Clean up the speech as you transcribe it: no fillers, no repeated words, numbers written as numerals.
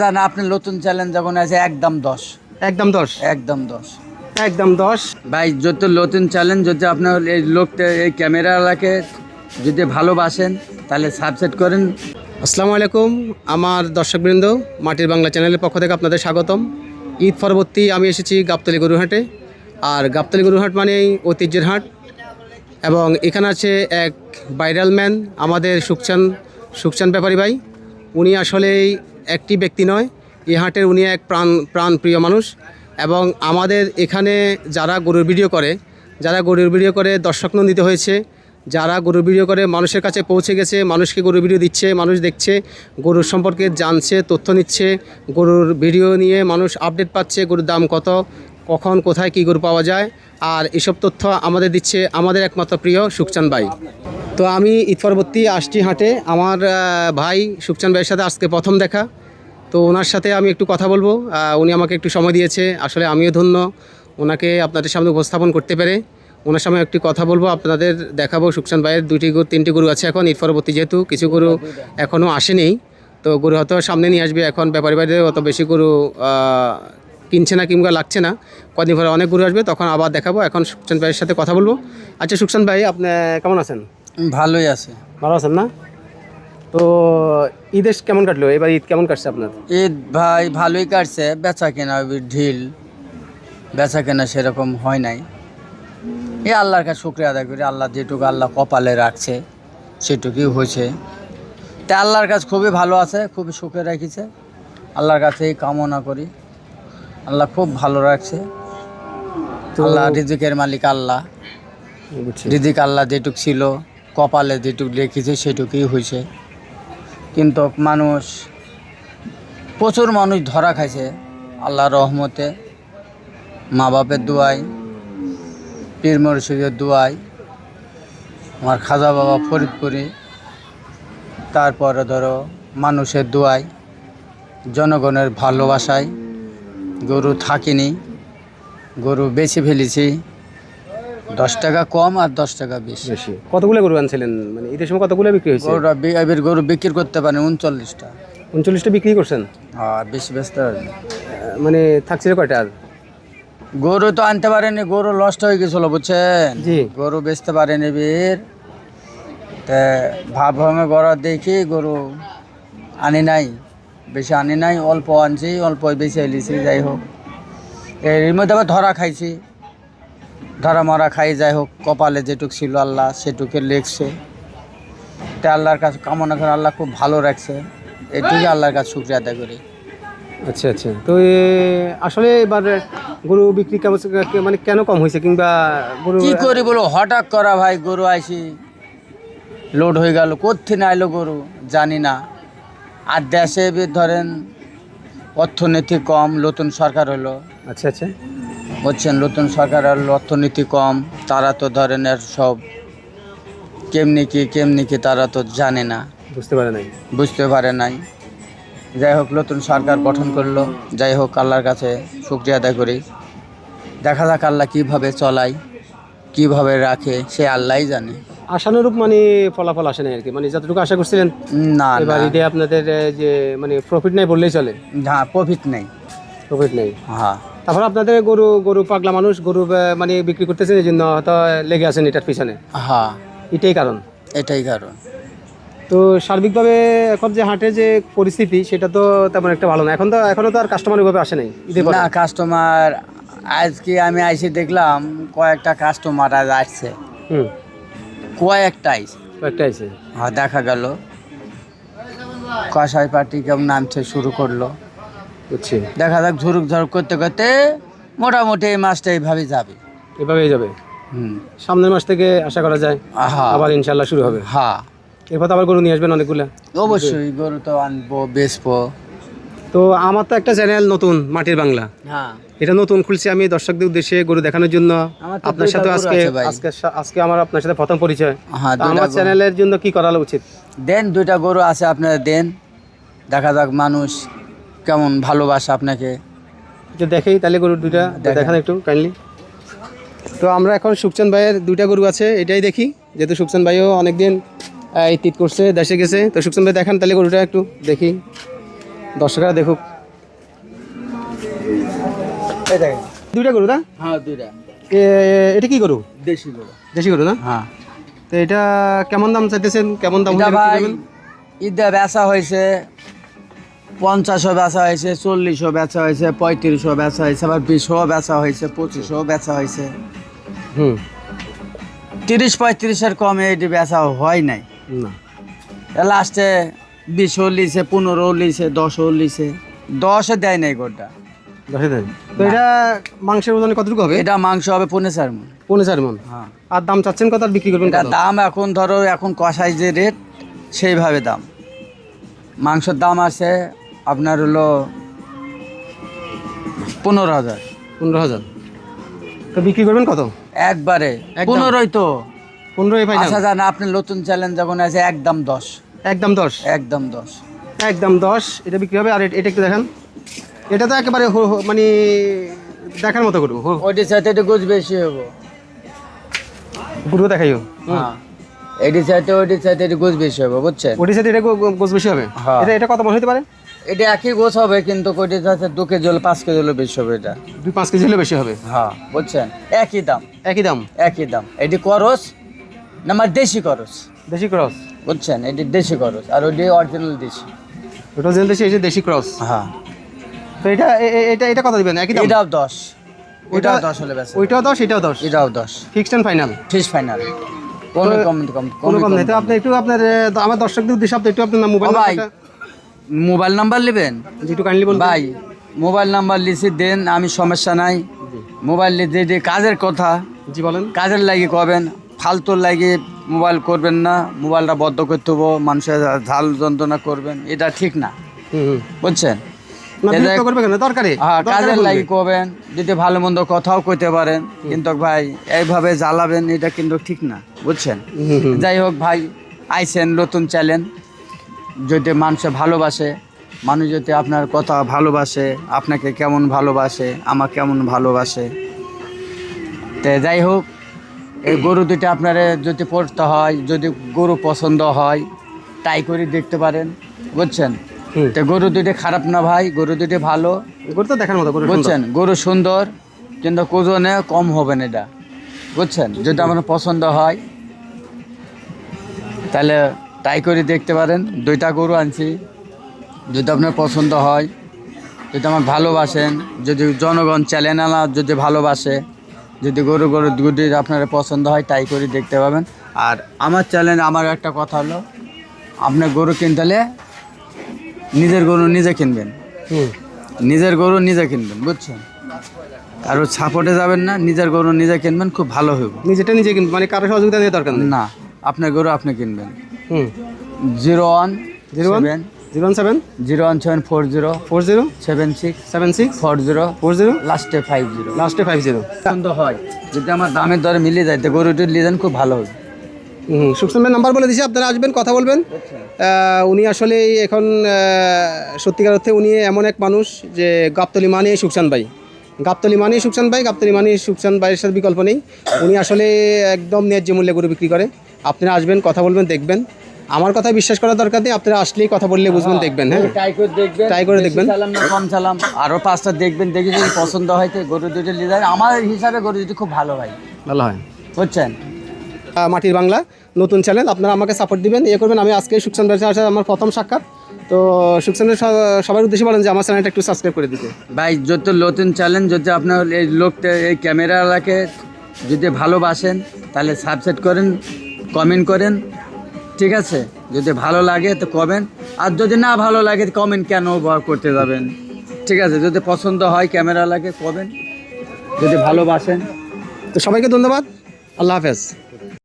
জানা আপনার নতুন চ্যালেঞ্জ যখন আছে একদম 10 একদম 10 একদম 10 একদম 10 ভাই যত নতুন চ্যালেঞ্জ যদি আপনার এই লোকটা এই ক্যামেরাওয়ালাকে যদি ভালোবাসেন তাহলে সাবস্ক্রাইব করেন। আসসালামু আলাইকুম আমার দর্শকবৃন্দ, মাটির বাংলা চ্যানেলের পক্ষ থেকে আপনাদের স্বাগতম। ঈদ পরবর্তী আমি এসেছি গাবতলী গরুহাটে। আর গাবতলী গরুহাট মানেই ঐতিহ্যের হাট, এবং এখানে আছে এক ভাইরাল ম্যান, আমাদের সুখচান ব্যাপারী ভাই। উনি আসলেই একটি ব্যক্তি নয়, এই হাটের উনি এক প্রাণপ্রিয় মানুষ। এবং আমাদের এখানে যারা গরুর ভিডিও করে দর্শক নন্দিত হয়েছে, যারা গরুর ভিডিও করে মানুষের কাছে পৌঁছে গেছে, মানুষকে গরুর ভিডিও দিচ্ছে, মানুষ দেখছে, গরুর সম্পর্কে জানছে, তথ্য নিচ্ছে, গরুর ভিডিও নিয়ে মানুষ আপডেট পাচ্ছে, গরুর দাম কত, কখন কোথায় কী গরু পাওয়া যায়, আর এসব তথ্য আমাদের দিচ্ছে আমাদের একমাত্র প্রিয় সুখচান ভাই। তো আমি ঈদ পরবর্তী আসছি হাটে, আমার ভাই সুখচান ভাইয়ের সাথে আজকে প্রথম দেখা। তো ওনার সাথে আমি একটু কথা বলবো। উনি আমাকে একটু সময় দিয়েছে, আসলে আমিও ধন্য ওনাকে আপনাদের সামনে উপস্থাপন করতে পেরে। ওনার সামনে একটি কথা বলবো, আপনাদের দেখাবো সুখচান ভাইয়ের 2-3টি গরু আছে এখন ঈদ পরবর্তী, যেহেতু কিছু গরু এখনও আসেনি, তো গরু হয়তো সামনে নিয়ে আসবে। এখন ব্যাপারী বাড়িতে অত বেশি গরু কিনছে না কিংবা লাগছে না, কদিন পরে অনেক গরু আসবে, তখন আবার দেখাবো। এখন সুখচান ভাইয়ের সাথে কথা বলবো। আচ্ছা সুখচান ভাই, আপনি কেমন আছেন? ভালোই আছে। ভালো আছেন না? তো ঈদের কেমন কাটলো এবার? ঈদ কেমন কাটছে আপনার? ঈদ ভাই ভালোই কাটছে, বেচা কেনা ঢিল, বেচা কেনা সেরকম হয় নাই। এই আল্লাহর কাছে শুকরিয়া আদায় করি, আল্লাহ যেটুকু আল্লাহ কপালে রাখছে সেটুকুই হয়েছে। তাই আল্লাহর কাছে খুবই ভালো আছে, খুবই সুখে রেখেছে। আল্লাহর কাছে এই কামনা করি, আল্লাহ খুব ভালো রাখছে। আল্লাহ রিজিকের মালিক আল্লাহ, রিজিক আল্লাহ যেটুক ছিল কপালে যেটুক রেখেছে সেটুকুই হয়েছে। কিন্তু প্রচুর মানুষ ধরা খাইছে আল্লাহর রহমতে, মা বাপের দোয়ায়, পীর মুর্শিদের দোয়ায়, আমার খাজা বাবা ফরিদপুরে, তারপরে ধরো মানুষের দোয়ায়, জনগণের ভালোবাসায় গরু থাকিনি, গরু বেশি ফেলেছি। 10 টাকা কম আর 10 টাকা বেশি। কতগুলো গরু আনছিলেন, মানে ঈদের সময় কতগুলো বিক্রি হয়েছে? এবার গরু বিক্রি করতে পারেন 39টা। 39টা বিক্রি করছেন? আর বেশি ব্যস্ত মানে থাকছিল কয়টা? আর গরু তো আনতে পারেনি, গরু নষ্ট হয়ে গেছিল বুঝছেন। জি, গরু বেচতে পারেনি বীর, তা ভাব ভাঙে গড়া দেখি গরু আনি নাই, বেশি আনি নাই, অল্প আনছি, অল্প বেশি এলিছি। যাই হোক, এর মধ্যে আবার ধরা খাইছি, ধরা মরা খাই। যাই হোক, কপালে যেটুক ছিল আল্লাহ সেটুকে লেখছে। তা আল্লাহর কাছে কামনা করে, আল্লাহ খুব ভালো রাখছে, এটুকুই আল্লাহর কাছে শুকরিয়া আদায় করি। আচ্ছা আচ্ছা। তো আসলে এবার গরু বিক্রি মানে কেন কম হয়েছে, কিংবা গরু কি করি বলো, হঠাৎ করা ভাই গরু আইসি লোড হয়ে গেল, কোত্থেকে আইলো গরু জানি না। আর দেশে ধরেন অর্থনীতি কম, নতুন সরকার হলো। আচ্ছা আচ্ছা। বুঝছেন, নতুন সরকার হলো, অর্থনীতি কম, তারা তো ধরেন এর সব কেমনি কি তারা তো জানে না, বুঝতে পারে নাই। যাই হোক, নতুন সরকার গঠন করলো। যাই হোক, আল্লাহর কাছে শুকরিয়া আদায় করি। দেখা যাক আল্লাহ কীভাবে চলায়, কীভাবে রাখে, সে আল্লাহই জানে। আশানুরূপ মানে ফলাফল আসে না আর কি, মানে যতটুকু আশা করছিলেন না এবার ঈদে আপনাদের যে মানে প্রফিট নাই বললেই চলে। হ্যাঁ, প্রফিট নেই। হ্যাঁ, তারপর আপনাদের গরু পাগলা মানুষ, গরু মানে বিক্রি করতেছেন, এই জন্য হয়তো লেগে আছেন এটার পিছনে। হ্যাঁ, এটাই কারণ। তো সার্বিকভাবে এখন যে হাটের যে পরিস্থিতি, সেটা তো তেমন একটা ভালো না। এখনো তো আর কাস্টমার ওইভাবে আসে নাই ঈদের পরে। না, কাস্টমার আজকে আমি আইসে দেখলাম কয়েকটা কাস্টমার আজ আসছে। কয়েকটা আইসে। হ্যাঁ, দেখা গেল কষাই পার্টি কেমন নামছে শুরু করলো। বুঝছি। দেখা যাক, ঝুরুক ঝরুক করতে করতে মোটামুটি এই মাসটা এইভাবেই যাবে। সামনের মাস থেকে আশা করা যায় আবার ইনশাল্লাহ শুরু হবে। হ্যাঁ, এরপর আবার গরু নিয়ে আসবেন অনেকগুলো। অবশ্যই গরু তো আনবো, বেচবো। তো আমার তো একটা চ্যানেল নতুন, মাটির বাংলা। হ্যাঁ, এটা নতুন খুলছি আমি দর্শকদের উদ্দেশ্যে গরু দেখানোর জন্য। আপনার সাথে আজকে আমার আপনার সাথে প্রথম পরিচয়। আমার চ্যানেলের জন্য কি করা উচিত? দেন, 2টা গরু আছে আপনারা দেন, দেখা যাক মানুষ কেমন ভালোবাসে আপনাকে। দেখেই তাহলে গরু 2টা দেখান একটু কাইন্ডলি। তো আমরা এখন সুখচান ভাইয়ের 2টা গরু আছে, এটাই দেখি, যেহেতু সুখচান ভাইও অনেকদিন ঈদ করছে, দেশে গেছে। তো সুখচান ভাই দেখান তাহলে গরুটা একটু দেখি। দর্শকরা দেখুক। এই দেখেন দুইটা গরু না? হ্যাঁ দুইটা এটা কি গরু? দেশি গরু। দেশি গরু না? হ্যাঁ। তো এটা কেমন দাম চাইতেছেন? কেমন দাম হলে এটা বিক্রি ভাই করবেন? ঈদে বেচা হয়েছে 50ও বেচা হয়েছে, 40ও বেচা হয়েছে, 35ও বেচা হয়েছে, আবার 20ও বেচা হয়েছে, 25ও বেচা হয়েছে। হুম 30-35-এর কমে এটি বেচা হয় নাই। না লাস্টে 20ও লিছে, 15ও লিছে, 10ও লিছে, 10-এ দেয় নাই গোটা। 10 দেন। তো এটা মাংসের ওজন কতটুকু হবে? এটা মাংস হবে 15 মণ। 15 মণ। হ্যাঁ। আর দাম চাচ্ছেন কত আর বিক্রি করবেন এটা কত? দাম এখন ধরো এখন কষাই যে রেট সেইভাবে দাম। মাংসের দাম আছে আপনার হলো 15,000। 15,000। তো বিক্রি করবেন কত? একবারে একদম। 15ই তো 15 ফাইনাল। আচ্ছা জান আপনি নতুন চ্যালেঞ্জ যখন আছে একদম 10। একদম 10। একদম 10। একদম 10 এটা বিক্রি হবে। আর এটা একটু দেখান। এটা তো একেবারে মানে দেখার মতো গরু। ওইটির সাথে একটু গোছ বেশি হবো। গরু দেখাইও। হ্যাঁ এটির সাথে ওইটির সাথে একটু গোছ বেশি হবে বুঝছেন। ওটির সাথে এটা গোছ বেশি হবে। হ্যাঁ। এটা কত মণ হতে পারে? এটা একই গোছ হবে কিন্তু ওইটির সাথে 2 কেজি হলে 5 কেজি হলে বেশি হবে এটা। 2-5 কেজি হলে বেশি হবে। হ্যাঁ বুঝছেন একই দাম। একই দাম। একই দাম। এটি করস না আমার দেশি করস দেশি ক্রস। বুঝছেন এটি দেশি করস আর ওইটি অরিজিনাল দেশি। ওটা জেল দেশি, এই যে দেশি ক্রস। হ্যাঁ তো এটা এটা কত দিবেন? একই দাম। এটাও 10। ওইটা ওইটাও 10 হলে বেশি। ওইটাও 10 এটাও 10। এটাও 10। Fixed and final. Fees final. কোনো কম কোনো কম নেই। তো আপনি একটু আপনার আমার দর্শকদের উদ্দেশ্যে আপনি একটু আপনার মোবাইল ভাই নাম্বারটা মোবাইল নাম্বার নেবেন একটু কাইন্ডলি বলুন ভাই। মোবাইল নাম্বার লিখে দেন আমি সমস্যা নাই। মোবাইল লিখে কাজের কথা জি বলেন। কাজের লাগি করবেন, ফালতুর লাগি মোবাইল করবেন না। মোবাইলটা বদ্ধ করতে হবো, মানুষের ঝাল যন্ত্রণা করবেন, এটা ঠিক না হুম বুঝছেন। না বিরক্ত করবে কেন? দরকারে হ্যাঁ দরকারে কাজের বলবে। লাগি করবেন, যদি ভালো মন্দ কথাও কইতে পারেন, কিন্তু ভাই এইভাবে জ্বালাবেন এটা কিন্তু ঠিক না বুঝছেন। যাই হোক ভাই আইসেন নতুন চ্যালেঞ্জ, যদি মানুষে ভালোবাসে, মানুষ যদি আপনার কথা ভালোবাসে, আপনাকে কেমন ভালোবাসে, আমাকে কেমন ভালোবাসে। তো যাই হোক এই গরু দুটো আপনারা যদি পড়তে হয়, যদি গরু পছন্দ হয় তাই করে দেখতে পারেন বুঝছেন। হুম। তো গরু দুটো খারাপ না ভাই, গরু দুটো ভালো গরু তো দেখার মতো গরু সুন্দর। বুঝছেন। গরু সুন্দর কিন্তু ওজনে কম হবে না এটা বুঝছেন। যদি আমার পছন্দ হয় তাহলে তাই করে দেখতে পারেন। 2টা গরু আনছি, যদি আপনার পছন্দ হয়, যদি আমার ভালোবাসেন, যদি জনগণ চ্যানেল যদি ভালোবাসে, যদি গরু দুটি আপনার পছন্দ হয় তাই করে দেখতে পাবেন। আর আমার চ্যানেল আমার একটা কথা হলো, আপনার গরু কিনতে হলে নিজের গরু নিজে কিনবেন। হুম নিজের গরু নিজে কিনবেন বুঝছেন, কারো সাপোর্টে যাবেন না, নিজের গরু নিজে কিনবেন, খুব ভালো হবে। নিজেটা নিজে কিনবে মানে কারো সহযোগিতা নেওয়ার দরকার নেই। না আপনার গরু আপনি কিনবেন। হুম 01 01 07 01740 40 76 76 40 40 লাস্টে 50। লাস্টে 50। পছন্দ হয় যদি আমার দামের দরে মিলিয়ে যায় তো গরুটি নিয়ে যান, খুব ভালো হবে। সুকসান ভাই নাম্বার বলে দিছি, আপনারা আসবেন কথা বলবেন। উনি আসলে এখন সত্যিকার অর্থে উনি এমন এক মানুষ যে গাবতলি মানেই সুকসান ভাই, গাবতলি মানেই সুকসান ভাই, গাবতলি মানেই সুকসান ভাইয়ের সাথে বিকল্প নেই। উনি আসলে একদম ন্যায্য মূল্যে গরু বিক্রি করে। আপনারা আসবেন কথা বলবেন দেখবেন। আমার কথা বিশ্বাস করার দরকার নেই, আপনারা আসলেই কথা বললে বুঝবেন দেখবেন। হ্যাঁ ট্রাই করে দেখবেন, ট্রাই করে দেখবেন। বেশি চালাম না কম চালাম, আরও 5টা দেখবেন, দেখে যদি পছন্দ হয় তো গরু দুটো নিয়ে যান। আমার হিসাবে গরু দুটো খুব ভালো ভাই ভালো হয়। বুঝছেন। মাটির বাংলা নতুন চ্যানেল, আপনারা আমাকে সাপোর্ট দিবেন, ইয়ে করবেন। আমি আজকে সুকসান ভাইয়ের সাথে আমার প্রথম সাক্ষাৎ, তো সুকসানের সবার উদ্দেশ্যে বলেন যে আমার চ্যানেলটা একটু সাবস্ক্রাইব করে দিতে। ভাই যত নতুন চ্যালেঞ্জ, যদি আপনার এই লোকটা এই ক্যামেরাওয়ালাকে যদি ভালোবাসেন তাহলে সাবস্ক্রাইব করেন, কমেন্ট করেন, ঠিক আছে। যদি ভালো লাগে তো কমেন্ট, আর যদি না ভালো লাগে কমেন্ট কেন করতে যাবেন, ঠিক আছে। যদি পছন্দ হয় ক্যামেরাওয়ালাকে কমেন্ট, যদি ভালোবাসেন। তো সবাইকে ধন্যবাদ, আল্লাহ হাফেজ।